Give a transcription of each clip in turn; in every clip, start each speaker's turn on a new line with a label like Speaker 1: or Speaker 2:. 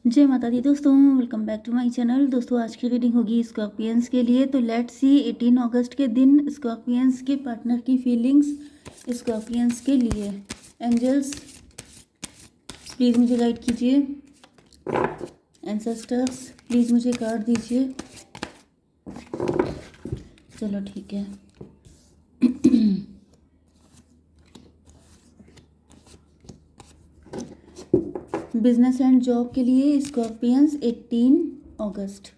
Speaker 1: जय माता दी दोस्तों, welcome back to my channel. दोस्तों आज की रीडिंग होगी स्कॉर्पियंस के लिए। तो लेट्स सी 18 अगस्त के दिन स्कॉर्पियंस के पार्टनर की फीलिंग्स स्कॉर्पियंस के लिए। एंजल्स प्लीज़ मुझे गाइड कीजिए। एंसेस्टर्स प्लीज़ मुझे कार्ड दीजिए। चलो ठीक है। बिजनेस एंड जॉब के लिए स्कॉर्पियंस 18 अगस्त।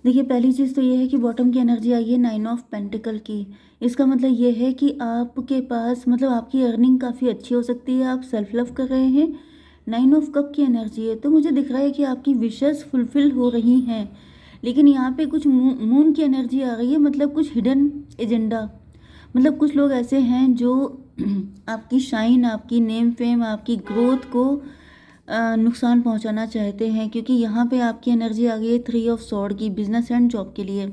Speaker 1: देखिए, पहली चीज़ तो ये है कि बॉटम की एनर्जी आई है 9 ऑफ पेंटिकल की। इसका मतलब ये है कि आपके पास मतलब आपकी अर्निंग काफ़ी अच्छी हो सकती है, आप सेल्फ लव कर रहे हैं। 9 ऑफ कप की एनर्जी है, तो मुझे दिख रहा है कि आपकी विशेस फुलफिल हो रही हैं। लेकिन यहाँ पे कुछ मून की एनर्जी आ रही है, मतलब कुछ हिडन एजेंडा। मतलब कुछ लोग ऐसे हैं जो आपकी शाइन, आपकी नेम फेम, आपकी ग्रोथ को नुकसान पहुंचाना चाहते हैं, क्योंकि यहाँ पे आपकी एनर्जी आ गई है 3 ऑफ सॉर्ड की। बिजनेस एंड जॉब के लिए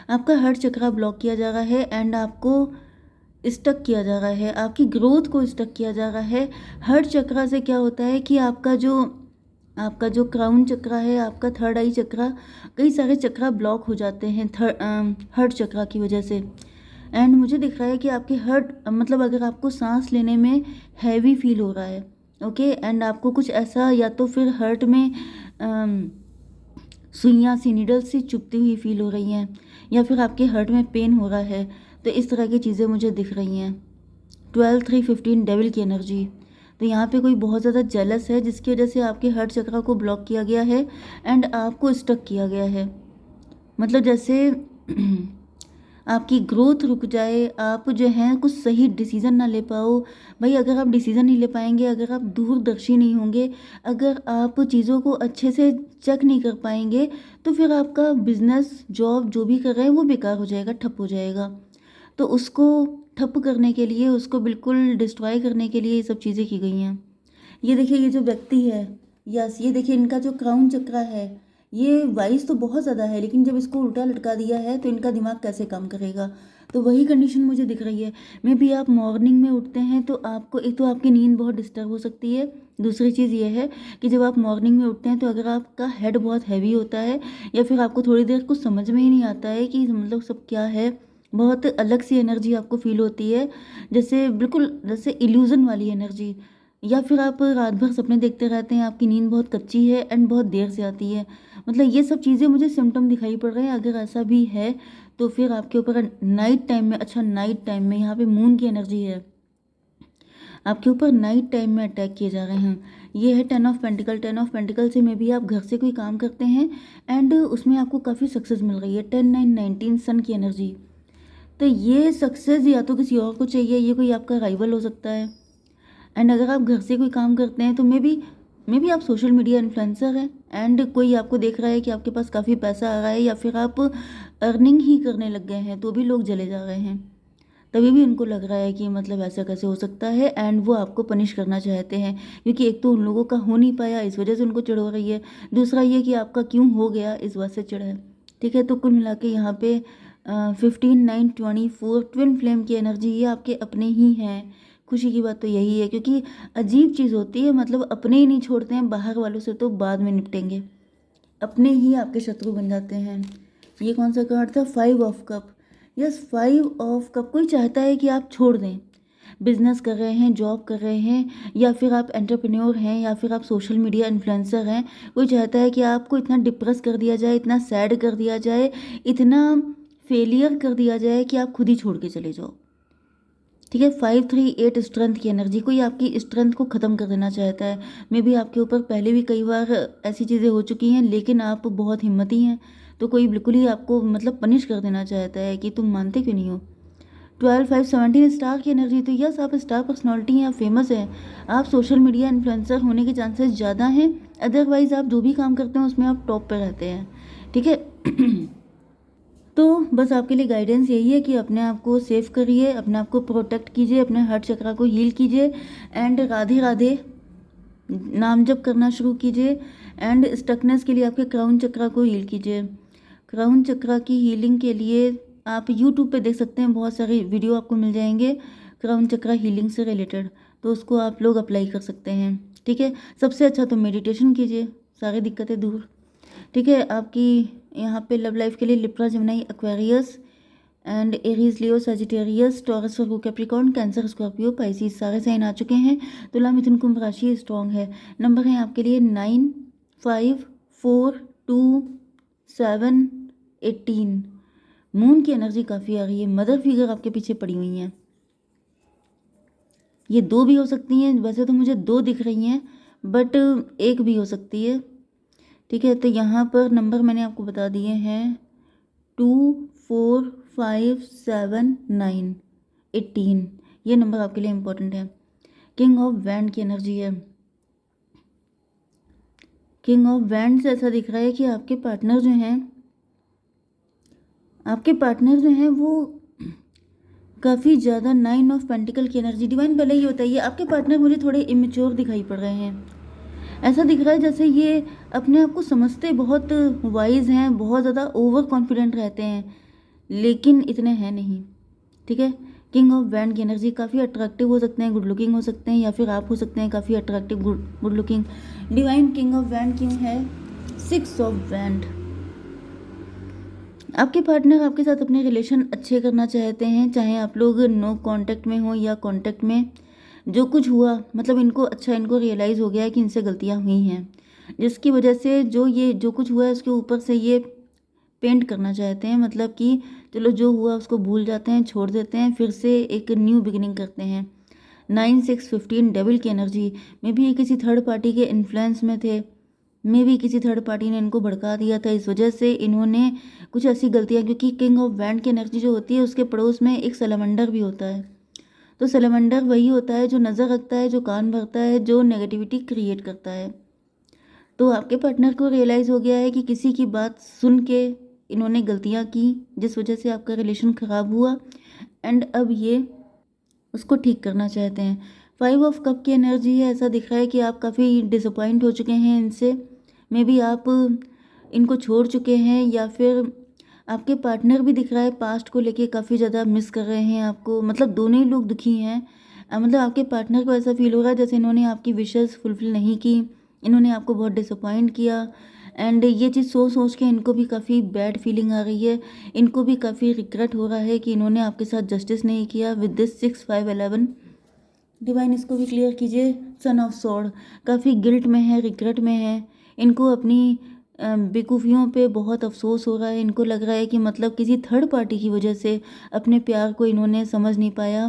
Speaker 1: आपका हर चक्रा ब्लॉक किया जा रहा है एंड आपको स्टक किया जा रहा है, आपकी ग्रोथ को स्टक किया जा रहा है। हर चक्रा से क्या होता है कि आपका जो क्राउन चक्रा है, आपका थर्ड आई चक्रा, कई सारे चक्रा ब्लॉक हो जाते हैं हर्ट चक्रा की वजह से। एंड मुझे दिख रहा है कि आपके हर्ट मतलब अगर आपको सांस लेने में हैवी फील हो रहा है, ओके, एंड आपको कुछ ऐसा या तो फिर हर्ट में सुइयाँ सी नीडल सी चुभती हुई फील हो रही हैं, या फिर आपके हर्ट में पेन हो रहा है। तो इस तरह की चीज़ें मुझे दिख रही हैं। 12 3 15 डेविल की एनर्जी। तो यहाँ पे कोई बहुत ज़्यादा जेलस है, जिसकी वजह से आपके हर्ट चक्रा को ब्लॉक किया गया है एंड आपको स्टक किया गया है। मतलब जैसे आपकी ग्रोथ रुक जाए, आप जो हैं कुछ सही डिसीज़न ना ले पाओ। भाई अगर आप डिसीज़न नहीं ले पाएंगे, अगर आप दूरदर्शी नहीं होंगे, अगर आप चीज़ों को अच्छे से चेक नहीं कर पाएंगे, तो फिर आपका बिजनेस जॉब जो भी कर रहे हैं वो बेकार हो जाएगा, ठप हो जाएगा। तो उसको ठप करने के लिए, उसको बिल्कुल डिस्ट्रॉय करने के लिए ये सब चीज़ें की गई हैं। ये देखिए, ये जो व्यक्ति है, यस, ये देखिए इनका जो क्राउन चक्रा है, ये वाइस तो बहुत ज़्यादा है, लेकिन जब इसको उल्टा लटका दिया है तो इनका दिमाग कैसे काम करेगा। तो वही कंडीशन मुझे दिख रही है। मे बी आप मॉर्निंग में उठते हैं तो आपको एक तो आपकी नींद बहुत डिस्टर्ब हो सकती है। दूसरी चीज़ ये है कि जब आप मॉर्निंग में उठते हैं तो अगर आपका हेड बहुत हैवी होता है, या फिर आपको थोड़ी देर कुछ समझ में ही नहीं आता है कि मतलब सब क्या है, बहुत अलग सी एनर्जी आपको फील होती है, जैसे बिल्कुल जैसे इल्यूज़न वाली एनर्जी। या फिर आप रात भर सपने देखते रहते हैं, आपकी नींद बहुत कच्ची है एंड बहुत देर से आती है। मतलब ये सब चीज़ें मुझे सिम्टम दिखाई पड़ रहे हैं। अगर ऐसा भी है तो फिर आपके ऊपर नाइट टाइम में, अच्छा नाइट टाइम में, यहाँ पे मून की एनर्जी है, आपके ऊपर नाइट टाइम में अटैक किए जा रहे हैं। ये है 10 ऑफ पेंटिकल। 10 ऑफ पेंटिकल से में भी आप घर से कोई काम करते हैं एंड उसमें आपको काफ़ी सक्सेस मिल रही है। 10 9 19 सन की एनर्जी। तो ये सक्सेस या तो किसी और को चाहिए, ये कोई आपका राइवल हो सकता है। एंड अगर आप घर से कोई काम करते हैं तो मे बी आप सोशल मीडिया इन्फ्लुएंसर हैं एंड कोई आपको देख रहा है कि आपके पास काफ़ी पैसा आ रहा है, या फिर आप अर्निंग ही करने लग गए हैं तो भी लोग जले जा रहे हैं। तभी भी उनको लग रहा है कि मतलब ऐसा कैसे हो सकता है, एंड वो आपको पनिश करना चाहते हैं, क्योंकि एक तो उन लोगों का हो नहीं पाया, इस वजह से उनको चिढ़ हो रही है। दूसरा ये कि आपका क्यों हो गया, इस वजह से चिढ़ है। ठीक है, तो कुल मिला के यहाँ पे 15 9 24 ट्विन फ्लेम की एनर्जी, ये आपके अपने ही हैं। खुशी की बात तो यही है, क्योंकि अजीब चीज़ होती है, मतलब अपने ही नहीं छोड़ते हैं, बाहर वालों से तो बाद में निपटेंगे, अपने ही आपके शत्रु बन जाते हैं। ये कौन सा कार्ड था? 5 of cup. Yes, 5 of cup. कोई चाहता है कि आप छोड़ दें, बिजनेस कर रहे हैं, जॉब कर रहे हैं, या फिर आप एंटरप्रेन्योर हैं, या फिर आप सोशल मीडिया इन्फ्लुएंसर हैं। कोई चाहता है कि आपको इतना डिप्रेस कर दिया जाए, इतना सैड कर दिया जाए, इतना फेलियर कर दिया जाए कि आप खुद ही छोड़ के चले जाओ। ठीक है, 5 3 8 स्ट्रेंथ की एनर्जी। कोई आपकी स्ट्रेंथ को ख़त्म कर देना चाहता है। मे बी आपके ऊपर पहले भी कई बार ऐसी चीज़ें हो चुकी हैं, लेकिन आप बहुत हिम्मती हैं, तो कोई बिल्कुल ही आपको मतलब पनिश कर देना चाहता है कि तुम मानते क्यों नहीं हो। 12 5 17 स्टार की एनर्जी। तो यस, आप स्टार पर्सनालिटी हैं, आप फेमस हैं, आप सोशल मीडिया इन्फ्लुएंसर होने के चांसेस ज़्यादा हैं। अदरवाइज आप जो भी काम करते हैं उसमें आप टॉप पर रहते हैं। ठीक है। तो बस आपके लिए गाइडेंस यही है कि अपने आप को सेव करिए, अपने आप को प्रोटेक्ट कीजिए, अपने हार्ट चक्रा को हील कीजिए, एंड राधे राधे नाम जप करना शुरू कीजिए, एंड स्टकनेस के लिए आपके क्राउन चक्रा को हील कीजिए। क्राउन चक्रा की हीलिंग के लिए आप यूट्यूब पे देख सकते हैं, बहुत सारे वीडियो आपको मिल जाएंगे क्राउन चक्रा हीलिंग से रिलेटेड। तो उसको आप लोग अप्लाई कर सकते हैं। ठीक है, सबसे अच्छा तो मेडिटेशन कीजिए, सारी दिक्कतें दूर। ठीक है, आपकी यहाँ पे लव लाइफ के लिए Libra, Gemini, Aquarius and Aries, Leo, Sagittarius, taurus, Virgo, Capricorn, cancer, Scorpio, Pisces सारे साइन आ चुके हैं। तुला, मिथुन, कुंभ राशि स्ट्रॉन्ग है। नंबर है आपके लिए 9, 5, 4, 2, 7, 18। मून की एनर्जी काफ़ी आ रही है। मदर फिगर आपके पीछे पड़ी हुई हैं। ये 2 भी हो सकती हैं, वैसे तो मुझे 2 दिख रही हैं, बट 1 भी हो सकती है। ठीक है, तो यहाँ पर नंबर मैंने आपको बता दिए हैं 2, 4, 5, 7, 9, 18। ये नंबर आपके लिए इम्पोर्टेंट है। किंग ऑफ वैंड की एनर्जी है। किंग ऑफ वैंड से ऐसा दिख रहा है कि आपके पार्टनर जो हैं वो काफ़ी ज़्यादा 9 ऑफ पेंटिकल की एनर्जी। डिवाइन पहले ये बताइए, आपके पार्टनर मुझे थोड़े इमेच्योर दिखाई पड़ रहे हैं। ऐसा दिख रहा है जैसे ये अपने आप को समझते बहुत वाइज हैं, बहुत ज़्यादा ओवर कॉन्फिडेंट रहते हैं, लेकिन इतने हैं नहीं। ठीक है, किंग ऑफ वैंड की एनर्जी, काफ़ी अट्रैक्टिव हो सकते हैं, गुड लुकिंग हो सकते हैं, या फिर आप हो सकते हैं काफ़ी attractive good looking. Divine king of wand क्यों है? 6 ऑफ वैंड। आपके पार्टनर आपके साथ अपने रिलेशन अच्छे करना चाहते हैं, चाहे आप लोग नो कांटेक्ट में हो या कांटेक्ट में। जो कुछ हुआ मतलब इनको रियलाइज़ हो गया है कि इनसे गलतियां हुई हैं, जिसकी वजह से जो कुछ हुआ है उसके ऊपर से ये पेंट करना चाहते हैं। मतलब कि चलो जो हुआ उसको भूल जाते हैं, छोड़ देते हैं, फिर से एक न्यू बिगिनिंग करते हैं। 9, 6, 15 डेविल की एनर्जी में भी ये किसी थर्ड पार्टी के इन्फ्लुएंस में थे, मे भी किसी थर्ड पार्टी ने इनको भड़का दिया था, इस वजह से इन्होंने कुछ ऐसी गलतियां, क्योंकि किंग ऑफ वैंड की एनर्जी जो होती है उसके पड़ोस में एक सैलमंडर भी होता है। तो सैलमंडर वही होता है जो नज़र रखता है, जो कान भरता है, जो नेगेटिविटी क्रिएट करता है। तो आपके पार्टनर को रियलाइज़ हो गया है कि किसी की बात सुन के इन्होंने गलतियां की, जिस वजह से आपका रिलेशन ख़राब हुआ, एंड अब ये उसको ठीक करना चाहते हैं। 5 ऑफ कप की एनर्जी है। ऐसा दिख रहा है कि आप काफ़ी डिसअपॉइंट हो चुके हैं इनसे, मे बी आप इनको छोड़ चुके हैं, या फिर आपके पार्टनर भी दिख रहा है पास्ट को लेके काफ़ी ज़्यादा मिस कर रहे हैं आपको। मतलब दोनों ही लोग दुखी हैं। मतलब आपके पार्टनर को ऐसा फील हो रहा है जैसे इन्होंने आपकी विशेस फुलफिल नहीं की, इन्होंने आपको बहुत डिसअपॉइंट किया, एंड ये चीज़ सोच सोच के इनको भी काफ़ी बैड फीलिंग आ रही है। इनको भी काफ़ी रिग्रेट हो रहा है कि इन्होंने आपके साथ जस्टिस नहीं किया। विद दिस 6, 5, 11 डिवाइन इसको भी क्लियर कीजिए। सन ऑफ सॉर्ड काफ़ी गिल्ट में है, रिग्रेट में है, इनको अपनी बेवकूफ़ियों पे बहुत अफसोस हो रहा है। इनको लग रहा है कि मतलब किसी थर्ड पार्टी की वजह से अपने प्यार को इन्होंने समझ नहीं पाया,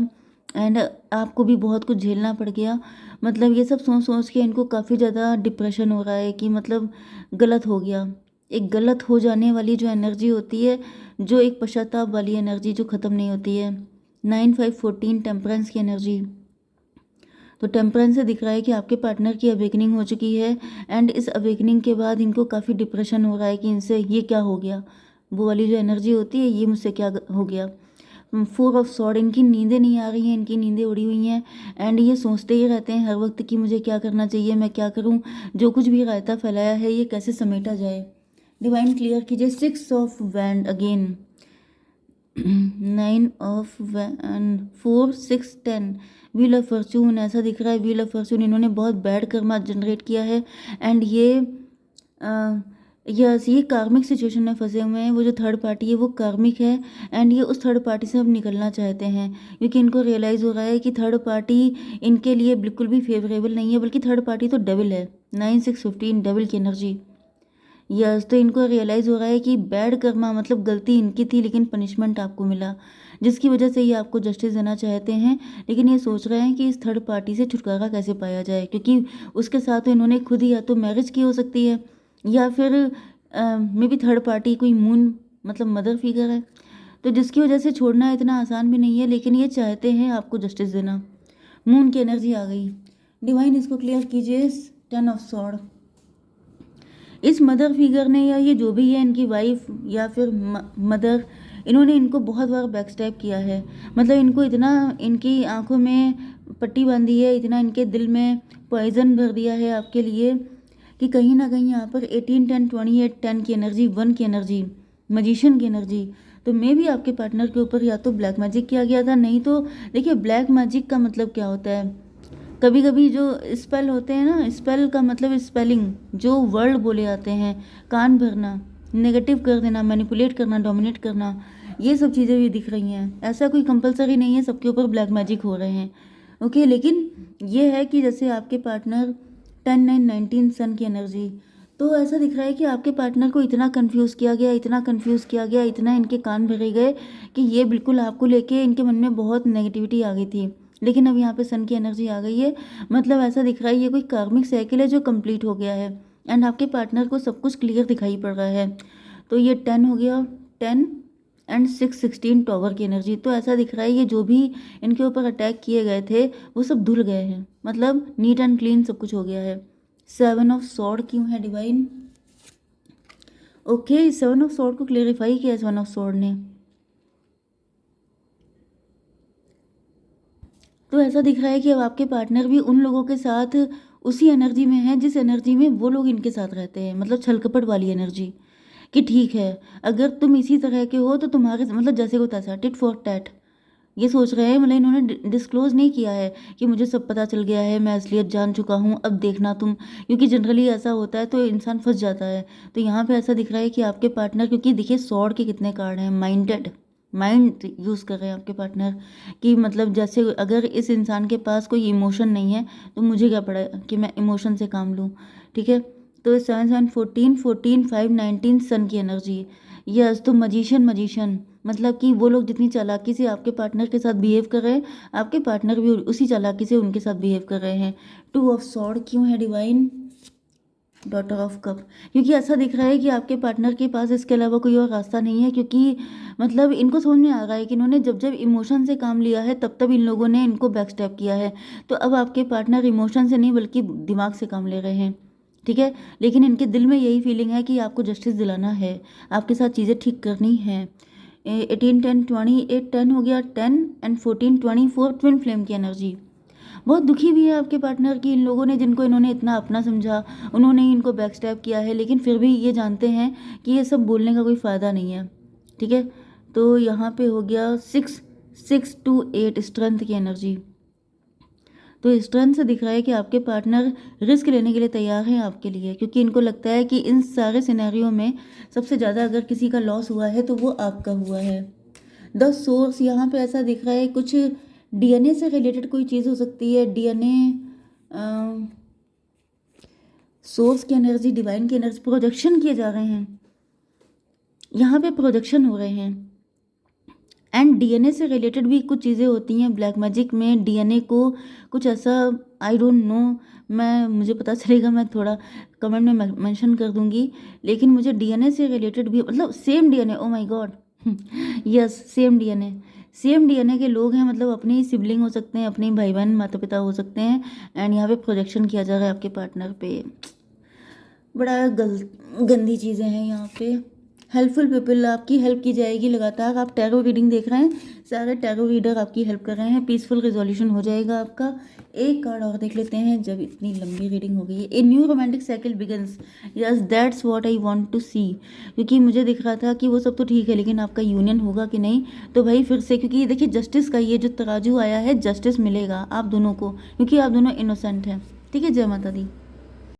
Speaker 1: एंड आपको भी बहुत कुछ झेलना पड़ गया। मतलब ये सब सोच सोच के इनको काफ़ी ज़्यादा डिप्रेशन हो रहा है कि मतलब गलत हो गया। एक गलत हो जाने वाली जो एनर्जी होती है, जो एक पश्चाताप वाली एनर्जी जो ख़त्म नहीं होती है। 9, 5, 14 टेम्परेंस की एनर्जी। तो टेम्परेंस से दिख रहा है कि आपके पार्टनर की अवेकनिंग हो चुकी है, एंड इस अवेकनिंग के बाद इनको काफ़ी डिप्रेशन हो रहा है कि इनसे ये क्या हो गया, वो वाली जो एनर्जी होती है, ये मुझसे क्या हो गया। 4 ऑफ सॉर्ड, इनकी नींदें नहीं आ रही हैं, इनकी नींदें उड़ी हुई हैं, एंड ये सोचते ही रहते हैं हर वक्त कि मुझे क्या करना चाहिए, मैं क्या करूं, जो कुछ भी रायता फैलाया है ये कैसे समेटा जाए। डिवाइन क्लियर कीजिए। 6 of wand again, 9 of wand, 4, 6, 10 wheel of Fortune. ऐसा दिख रहा है व्हील ऑफ फॉर्चून इन्होंने बहुत बैड कर्मा जनरेट किया है, एंड ये कार्मिक सिचुएशन में फंसे हुए हैं। वो जो थर्ड पार्टी है वो कार्मिक है, एंड ये उस थर्ड पार्टी से अब निकलना चाहते हैं, क्योंकि इनको रियलाइज़ हो रहा है कि थर्ड पार्टी इनके लिए बिल्कुल भी फेवरेबल नहीं है, बल्कि थर्ड पार्टी तो डेविल है। 9, 6, 15 डेविल की एनर्जी। यस, तो इनको रियलाइज़ हो रहा है कि बैड कर्मा मतलब गलती इनकी थी, लेकिन पनिशमेंट आपको मिला, जिसकी वजह से ये आपको जस्टिस देना चाहते हैं। लेकिन ये सोच रहे हैं कि इस थर्ड पार्टी से छुटकारा कैसे पाया जाए, क्योंकि उसके साथ तो इन्होंने खुद ही या तो मैरिज की हो सकती है, या फिर मे बी थर्ड पार्टी कोई मून मतलब मदर फिगर है, तो जिसकी वजह से छोड़ना इतना आसान भी नहीं है, लेकिन ये चाहते हैं आपको जस्टिस देना। मून की एनर्जी आ गई। डिवाइन इसको क्लियर कीजिए। 10 ऑफ सॉर्ड, इस मदर फिगर ने, या ये जो भी है इनकी वाइफ या फिर मदर, इन्होंने इनको बहुत बार बैकस्टैप किया है। मतलब इनको इतना इनकी आंखों में पट्टी बांधी है, इतना इनके दिल में पॉइजन भर दिया है आपके लिए, कि कहीं ना कहीं यहाँ पर 18, 10, 28, 10 की एनर्जी, 1 की एनर्जी, मजिशियन की एनर्जी। तो मे भी आपके पार्टनर के ऊपर या तो ब्लैक मैजिक किया गया था, नहीं तो देखिए ब्लैक मैजिक का मतलब क्या होता है, कभी कभी जो स्पेल होते हैं ना, स्पेल का मतलब स्पेलिंग, जो वर्ड बोले जाते हैं, कान भरना, नेगेटिव कर देना, मैनिपुलेट करना, डोमिनेट करना, ये सब चीज़ें भी दिख रही हैं। ऐसा कोई कंपलसरी नहीं है सबके ऊपर ब्लैक मैजिक हो रहे हैं, ओके। लेकिन ये है कि जैसे आपके पार्टनर 10 9 19 सन की एनर्जी, तो ऐसा दिख रहा है कि आपके पार्टनर को इतना कंफ्यूज किया गया, इतना कंफ्यूज किया गया, इतना इनके कान भरे गए कि ये बिल्कुल आपको लेके इनके मन में बहुत नेगेटिविटी आ गई थी। लेकिन अब यहाँ पे सन की एनर्जी आ गई है, मतलब ऐसा दिख रहा है ये कोई कार्मिक साइकिल है जो कंप्लीट हो गया है, एंड आपके पार्टनर को सब कुछ क्लियर दिखाई पड़ रहा है। तो ये 10 हो गया, 10 एंड 6 16 टॉवर की एनर्जी। तो ऐसा दिख रहा है ये जो भी इनके ऊपर अटैक किए गए थे वो सब धुल गए हैं, मतलब नीट एंड क्लीन सब कुछ हो गया है। 7 ऑफ सॉर्ड क्यों है डिवाइन? ओके, 7 ऑफ सॉर्ड को क्लेरिफाई किया 7 ऑफ सॉर्ड ने। तो ऐसा दिख रहा है कि अब आपके पार्टनर भी उन लोगों के साथ उसी एनर्जी में है जिस एनर्जी में वो लोग इनके साथ रहते हैं, मतलब छल कपट वाली एनर्जी, कि ठीक है अगर तुम इसी तरह के हो तो तुम्हारे मतलब जैसे को तैसा, टिट फॉर टैट, ये सोच रहे हैं। मतलब इन्होंने डिस्क्लोज नहीं किया है कि मुझे सब पता चल गया है, मैं असलियत जान चुका हूँ, अब देखना तुम, क्योंकि जनरली ऐसा होता है तो इंसान फंस जाता है। तो यहाँ पे ऐसा दिख रहा है कि आपके पार्टनर, क्योंकि देखिए सॉर्ड के कितने कार्ड हैं, माइंडेड, माइंड यूज़ कर रहे हैं आपके पार्टनर, कि मतलब जैसे अगर इस इंसान के पास कोई इमोशन नहीं है तो मुझे क्या पड़ा कि मैं इमोशन से काम लूँ, ठीक है। तो 7 7 14 14 5 19 सन की एनर्जी, यस। तो मजिशियन, मजिशियन मतलब कि वो लोग जितनी चालाकी से आपके पार्टनर के साथ बिहेव कर रहे हैं, आपके पार्टनर भी उसी चालाकी से उनके साथ बिहेव कर रहे हैं। 2 ऑफ सॉर्ड क्यों है डिवाइन? डॉटर ऑफ कप, क्योंकि ऐसा दिख रहा है कि आपके पार्टनर के पास इसके अलावा कोई और रास्ता नहीं है, क्योंकि मतलब इनको समझ में आ रहा है कि इन्होंने जब जब इमोशन से काम लिया है तब तब इन लोगों ने इनको बैक स्टेप किया है। तो अब आपके पार्टनर इमोशन से नहीं बल्कि दिमाग से काम ले रहे हैं, ठीक है। लेकिन इनके दिल में यही फीलिंग है कि आपको जस्टिस दिलाना है, आपके साथ चीज़ें ठीक करनी है। 18 10 28 10 हो गया, 10 एंड 14 24 ट्विन फ्लेम की एनर्जी। बहुत दुखी भी है आपके पार्टनर की, इन लोगों ने जिनको इन्होंने इतना अपना समझा, उन्होंने ही इनको बैक स्टैप किया है, लेकिन फिर भी ये जानते हैं कि ये सब बोलने का कोई फ़ायदा नहीं है, ठीक है। तो यहाँ पे हो गया 6 6 to 8 स्ट्रेंथ की एनर्जी। तो स्ट्रेंथ से दिख रहा है कि आपके पार्टनर रिस्क लेने के लिए तैयार हैं आपके लिए, क्योंकि इनको लगता है कि इन सारे सिनेरियो में सबसे ज़्यादा अगर किसी का लॉस हुआ है तो वो आपका हुआ है। द सोर्स, यहाँ पे ऐसा दिख रहा है कुछ डीएनए से रिलेटेड कोई चीज़ हो सकती है, डीएनए, सोर्स की एनर्जी, डिवाइन की एनर्जी, प्रोजेक्शन किए जा रहे हैं, यहाँ पे प्रोजेक्शन हो रहे हैं। एंड डीएनए से रिलेटेड भी कुछ चीज़ें होती हैं ब्लैक मैजिक में, डीएनए को कुछ ऐसा, आई डोंट नो, मुझे पता चलेगा मैं थोड़ा कमेंट में मेंशन कर दूंगी, लेकिन मुझे डीएनए से रिलेटेड भी, मतलब same DNA, oh my God, yes same DNA के लोग हैं, मतलब अपने ही सिबलिंग हो सकते हैं, अपने ही भाई बहन माता पिता हो सकते हैं। एंड यहाँ पे प्रोजेक्शन किया जा रहा है आपके पार्टनर पे, बड़ा गंदी चीज़ें हैं यहाँ पे। हेल्पफुल पीपल, आपकी हेल्प की जाएगी लगातार। आप टैरो रीडिंग देख रहे हैं, सारे टैरो रीडर आपकी हेल्प कर रहे हैं, पीसफुल रिजोल्यूशन हो जाएगा आपका। एक कार्ड और देख लेते हैं, जब इतनी लंबी रीडिंग हो गई है। A new romantic cycle begins, yes that's what I want to see, क्योंकि मुझे दिख रहा था कि वो सब तो ठीक है लेकिन आपका यूनियन होगा कि नहीं। तो भाई फिर से, क्योंकि ये देखिए जस्टिस का ये जो तराजू आया है, जस्टिस मिलेगा आप दोनों को, क्योंकि आप दोनों इनोसेंट हैं, ठीक है। जय माता दी।